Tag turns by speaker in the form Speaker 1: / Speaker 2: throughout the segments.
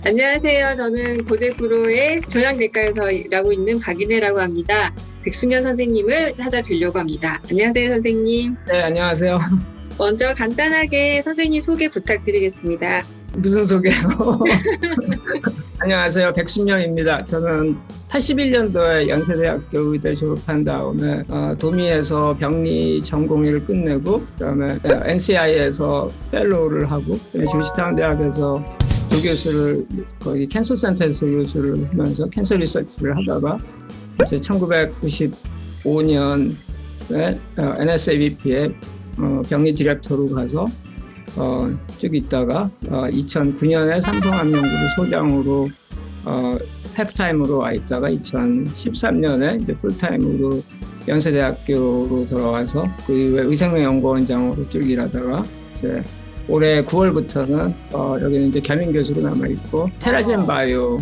Speaker 1: 안녕하세요. 저는 고대구로의 종양내과에서 일하고 있는 박인혜라고 합니다. 백순현 선생님을 찾아뵈려고 합니다. 안녕하세요, 선생님.
Speaker 2: 네, 안녕하세요.
Speaker 1: 먼저 간단하게 선생님 소개 부탁드리겠습니다.
Speaker 2: 무슨 소개요? 안녕하세요. 백순영입니다. 저는 81년도에 연세대학교 의대 졸업한 다음에 도미에서 병리 전공의를 끝내고 그다음에 NCI에서 펠로우를 하고 조지타운 대학에서 조교수를 거기 캔서 센터에서 교수를 하면서 캔서 리서치를 하다가 이제 1995년에 NSABP에 병리 디렉터로 가서 쭉 있다가 2009년에 삼성암연구소 소장으로 halftime으로 와 있다가 2013년에 이제 풀타임으로 연세대학교로 돌아와서 그 이후에 의생명연구원장으로 쭉 일하다가 이제 올해 9월부터는 여기는 이제 겸임 교수로 남아 있고 테라젠 바이오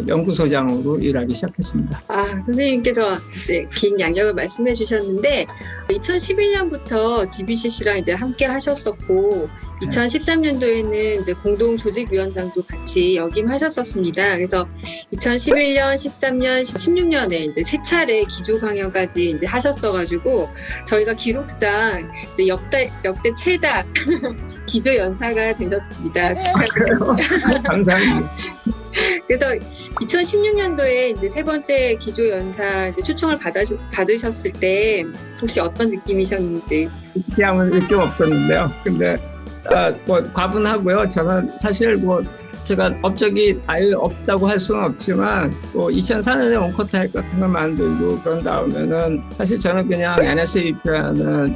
Speaker 2: 연구소장으로 일하기 시작했습니다.
Speaker 1: 선생님께서 이제 긴 양력을 말씀해 주셨는데 2011년부터 GBCC랑 이제 함께 하셨었고 2013년도에는 이제 공동 조직위원장도 같이 역임하셨었습니다. 그래서 2011년, 13년, 16년에 이제 세 차례 기조 강연까지 이제 하셨어가지고 저희가 기록상 이제 역대 최다 기조 연사가 되셨습니다. 축하드립니다.
Speaker 2: 감사합니다.
Speaker 1: 그래서 2016년도에 이제 세 번째 기조 연사 이제 초청을 받으셨을 때 혹시 어떤 느낌이셨는지?
Speaker 2: 기함은 느낌 없었는데요. 근데 뭐 과분하고요. 저는 사실 뭐 제가 업적이 아예 없다고 할 수는 없지만 뭐 2004년에 원커타입 같은 걸 만들고 그런 다음에는 사실 저는 그냥 NSABP라는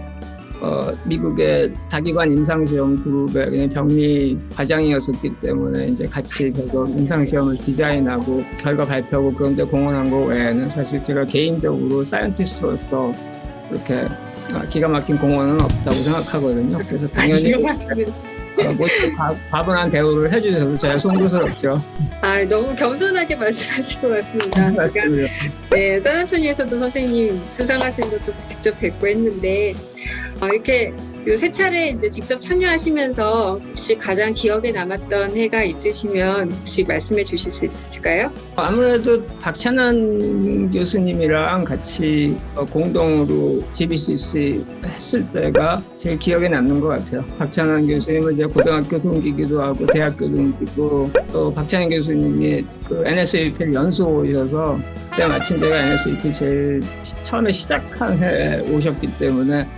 Speaker 2: 미국의 다기관 임상시험 그룹의 그냥 병리 과장이었었기 때문에 이제 같이 계속 임상시험을 디자인하고 결과 발표하고 그런 데 공헌한 거 외에는 사실 제가 개인적으로 사이언티스트로서 그렇게 기가 막힌 공헌은 없다고 생각하거든요. 그래서 당연히 모두 과분한 대우를 해주셔서 제가 송구스럽죠.
Speaker 1: 너무 겸손하게 말씀하신 것 같습니다. 제가 샌안토니에서도 선생님 수상하신 것도 직접 뵙고 했는데 이렇게 세 차례 이제 직접 참여하시면서 혹시 가장 기억에 남았던 해가 있으시면 혹시 말씀해 주실 수 있으실까요?
Speaker 2: 아무래도 박찬환 교수님이랑 같이 공동으로 GBCC 했을 때가 제일 기억에 남는 것 같아요. 박찬환 교수님은 이제 고등학교 동기기도 하고 대학교 동기고 또 박찬환 교수님이 그 NSABP를 연수 오셔서 그때 마침 제가 NSABP 제일 처음에 시작한 해에 오셨기 때문에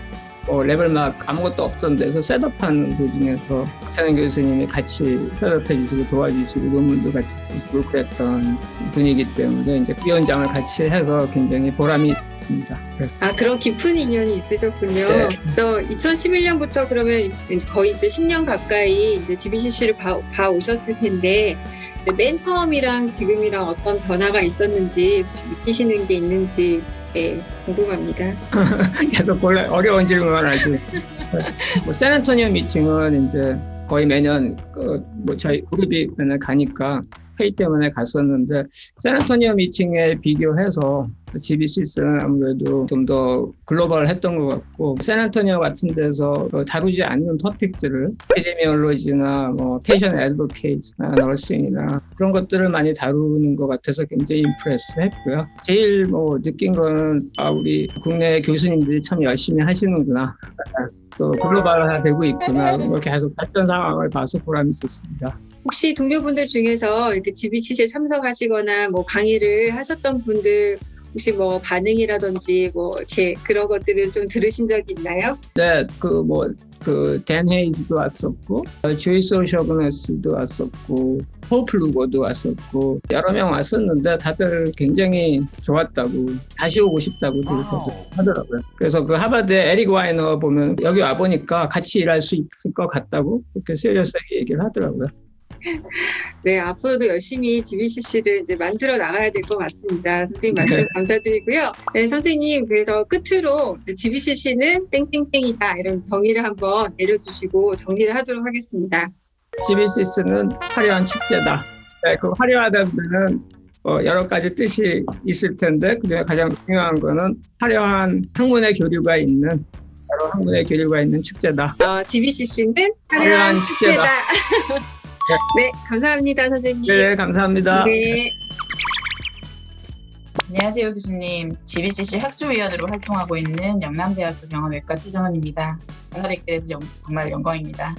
Speaker 2: 랩을 막 아무것도 없던 데서 셋업하는 도중에서 박찬환 교수님이 같이 셋업해 주시고 도와주시고 논문도 같이 주시고 그랬던 분이기 때문에 이제 위원장을 같이 해서 굉장히 보람이 있습니다.
Speaker 1: 그런 깊은 인연이 있으셨군요.
Speaker 2: 네.
Speaker 1: 그래서 2011년부터 그러면 거의 이제 10년 가까이 이제 GBCC를 봐 오셨을 텐데 맨 처음이랑 지금이랑 어떤 변화가 있었는지 느끼시는 게 있는지 궁금합니다.
Speaker 2: 계속 어려운 질문을 하시네. 샌안토니오 미팅은 이제 거의 매년 저희 그룹이 맨날 가니까 회의 때문에 갔었는데 샌안토니오 미팅에 비교해서 GBCC는 아무래도 좀 더 글로벌했던 것 같고 샌안토니오 같은 데서 다루지 않는 토픽들을 에피데미올로지나 뭐 페이션 애드보케이트나 너싱이나 그런 것들을 많이 다루는 것 같아서 굉장히 임프레스했고요. 제일 느낀 거는 우리 국내 교수님들이 참 열심히 하시는구나. 또 글로벌화되고 있구나. 계속 발전 상황을 봐서 보람이 있었습니다.
Speaker 1: 혹시 동료분들 중에서 이렇게 GBCC에 참석하시거나 강의를 하셨던 분들 혹시 반응이라든지 이렇게 그런 것들을 좀 들으신 적이 있나요?
Speaker 2: 네, 댄 헤이즈도 왔었고, 주이 소셔그너스도 왔었고, 호프 루거도 왔었고, 여러 명 왔었는데 다들 굉장히 좋았다고, 다시 오고 싶다고 하더라고요. 그래서 그 하버드의 에릭 와이너 보면 여기 와보니까 같이 일할 수 있을 것 같다고 그렇게 시리어스하게 얘기를 하더라고요.
Speaker 1: 네, 앞으로도 열심히 GBCC를 이제 만들어 나가야 될 것 같습니다. 선생님 말씀 감사드리고요. 네, 선생님 그래서 끝으로 GBCC는 땡땡땡이다 이런 정의를 한번 내려주시고 정리를 하도록 하겠습니다.
Speaker 2: GBCC는 화려한 축제다. 네, 그 화려하다는 데는 여러 가지 뜻이 있을 텐데 그중에 가장 중요한 거는 화려한 학문의 교류가 있는 여러 학문의 교류가 있는 축제다.
Speaker 1: GBCC는 화려한 축제다. 네, 감사합니다, 선생님.
Speaker 2: 네, 감사합니다.
Speaker 1: 네.
Speaker 3: 안녕하세요, 교수님. GBCC 학술위원으로 활동하고 있는 영남대학교 병원외과 최정은입니다. 만나 뵙게 돼서 정말 영광입니다.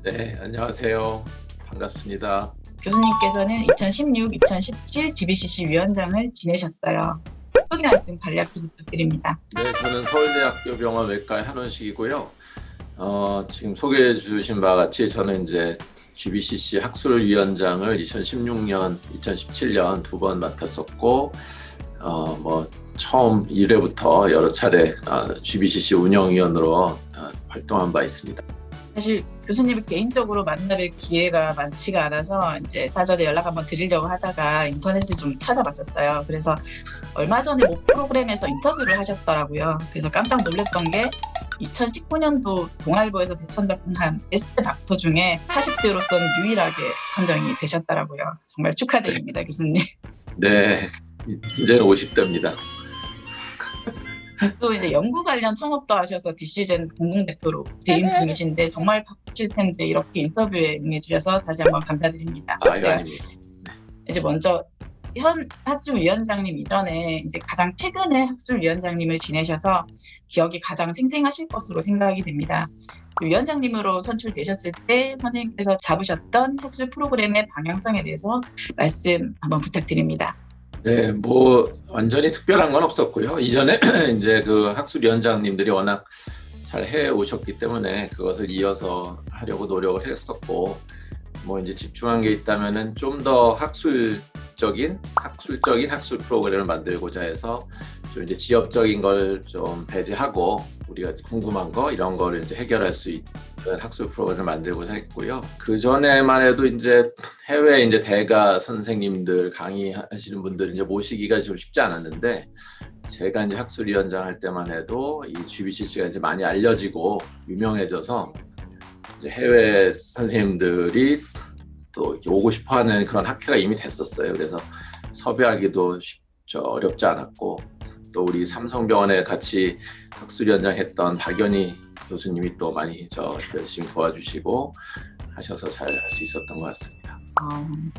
Speaker 4: 네, 안녕하세요. 반갑습니다.
Speaker 3: 교수님께서는 2016-2017 GBCC 위원장을 지내셨어요. 소개 말씀 간략히 부탁드립니다.
Speaker 4: 네, 저는 서울대학교 병원 외과의 한원식이고요. 지금 소개해 주신 바와 같이 저는 이제 GBCC 학술위원장을 2016년, 2017년 두 번 맡았었고, 처음 1회부터 여러 차례 GBCC 운영위원으로 활동한 바 있습니다.
Speaker 3: 사실 교수님을 개인적으로 만나뵐 기회가 많지가 않아서 이제 사전에 연락 한번 드리려고 하다가 인터넷을 좀 찾아봤었어요. 그래서 얼마 전에 모 프로그램에서 인터뷰를 하셨더라고요. 그래서 깜짝 놀랐던 게 2019년도 동아일보에서 선정한 베스트 닥터 중에 40대로서는 유일하게 선정이 되셨더라고요. 정말 축하드립니다, 교수님.
Speaker 4: 네, 이제는 50대입니다.
Speaker 3: 또 이제 연구 관련 창업도 하셔서 디시젠 공동대표로 재임 중이신데 정말 바쁘실 텐데 이렇게 인터뷰에 응해주셔서 다시 한번 감사드립니다.
Speaker 4: 아닙니다.
Speaker 3: 이제 먼저 현 학술위원장님 이전에 이제 가장 최근에 학술위원장님을 지내셔서 기억이 가장 생생하실 것으로 생각이 됩니다. 위원장님으로 선출되셨을 때 선생님께서 잡으셨던 학술 프로그램의 방향성에 대해서 말씀 한번 부탁드립니다.
Speaker 4: 네, 완전히 특별한 건 없었고요. 이전에 이제 그 학술위원장님들이 워낙 잘 해 오셨기 때문에 그것을 이어서 하려고 노력을 했었고, 이제 집중한 게 있다면은 좀 더 학술적인 학술 프로그램을 만들고자 해서 좀 이제 지역적인 걸 좀 배제하고 우리가 궁금한 거 이런 거를 이제 해결할 수 있는 학술 프로그램을 만들고자 했고요. 그 전에만 해도 이제 해외 이제 대가 선생님들 강의하시는 분들 이제 모시기가 좀 쉽지 않았는데, 제가 이제 학술위원장 할 때만 해도 이 GBCC가 이제 많이 알려지고 유명해져서 이제 해외 선생님들이 또 이렇게 오고 싶어하는 그런 학회가 이미 됐었어요. 그래서 섭외하기도 어렵지 않았고, 또 우리 삼성병원에 같이 학술위원장 했던 박연희 교수님이 또 많이 열심히 도와주시고 하셔서 잘 할 수 있었던 것 같습니다.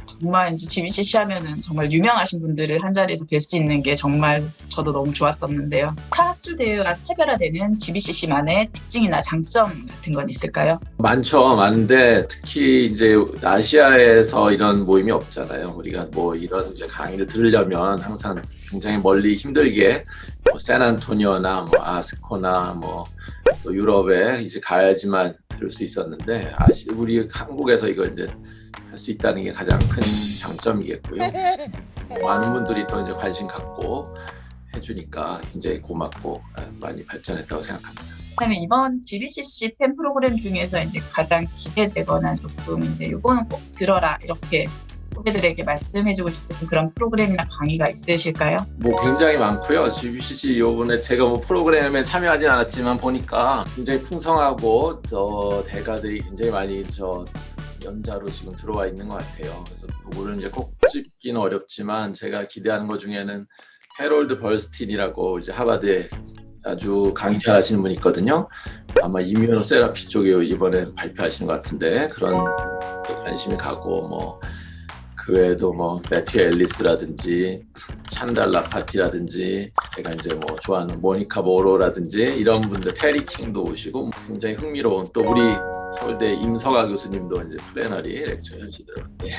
Speaker 3: 정말 이제 GBCC 하면은 정말 유명하신 분들을 한 자리에서 뵐 수 있는 게 정말 저도 너무 좋았었는데요. 타 학술 대회와 차별화되는 GBCC만의 특징이나 장점 같은 건 있을까요?
Speaker 4: 많은데 특히 이제 아시아에서 이런 모임이 없잖아요. 우리가 이런 이제 강의를 들으려면 항상 굉장히 멀리 힘들게 샌안토니오나 아스코나 또 유럽에 이제 가야지만 들을 수 있었는데, 우리 한국에서 이걸 이제 할 수 있다는 게 가장 큰 장점이겠고요. 많은 분들이 또 이제 관심 갖고 해주니까 굉장히 고맙고 많이 발전했다고 생각합니다.
Speaker 3: 그다음에 이번 GBCC 10 프로그램 중에서 이제 가장 기대되거나 조금 이제 이거는 꼭 들어라 이렇게 후배들에게 말씀해주고 싶은 그런 프로그램이나 강의가 있으실까요?
Speaker 4: 굉장히 많고요. GBCC 이번에 제가 프로그램에 참여하진 않았지만 보니까 굉장히 풍성하고 대가들이 굉장히 많이 연자로 지금 들어와 있는 것 같아요. 그래서 그거를 이제 꼭 찝기는 어렵지만 제가 기대하는 것 중에는 해롤드 벌스틴이라고 이제 하버드에 아주 강의 잘하시는 분이 있거든요. 아마 이뮤노세라피 쪽에 이번에 발표하시는 것 같은데 그런 관심이 가고 그 외에도 매튜 앨리스라든지 찬달 라파티라든지 제가 이제 좋아하는 모니카 모로라든지 이런 분들, 테리 킹도 오시고 굉장히 흥미로운, 또 우리 서울대 임석아 교수님도 이제 플래너리 렉처 하시더라고요.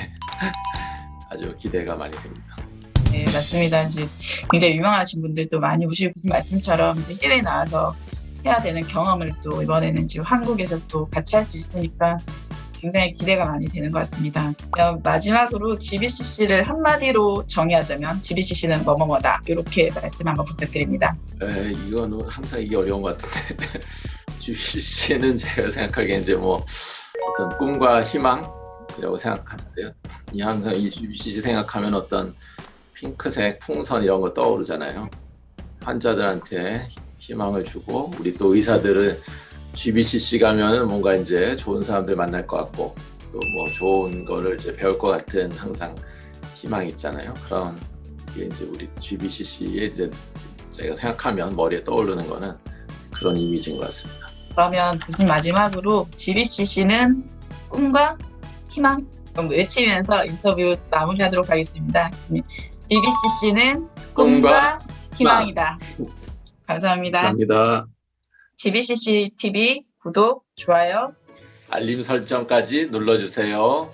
Speaker 4: 아주 기대가 많이 됩니다.
Speaker 3: 네, 맞습니다. 이제 굉장히 유명하신 분들도 많이 오시고 무슨 말씀처럼 이제 해외에 나와서 해야 되는 경험을 또 이번에는 지금 한국에서 또 같이 할 수 있으니까 굉장히 기대가 많이 되는 것 같습니다. 마지막으로 GBCC를 한마디로 정의하자면 GBCC는 뭐뭐뭐다 이렇게 말씀 한번 부탁드립니다.
Speaker 4: 이거는 항상 이게 어려운 것 같은데 GBCC는 제가 생각하기엔 이제 어떤 꿈과 희망이라고 생각하는데요. 항상 이 GBCC 생각하면 어떤 핑크색 풍선 이런 거 떠오르잖아요. 환자들한테 희망을 주고, 우리 또 의사들은 GBCC 가면은 뭔가 이제 좋은 사람들 만날 것 같고 또 좋은 거를 이제 배울 것 같은 항상 희망이 있잖아요. 그런 게 이제 우리 GBCC에 이제 제가 생각하면 머리에 떠오르는 거는 그런 이미지인 것 같습니다.
Speaker 3: 그러면 교수님 마지막으로 GBCC는 꿈과 희망 외치면서 인터뷰 마무리하도록 하겠습니다. GBCC는 꿈과 희망이다. 감사합니다.
Speaker 4: 감사합니다.
Speaker 3: GBCC TV 구독, 좋아요.
Speaker 4: 알림 설정까지 눌러주세요.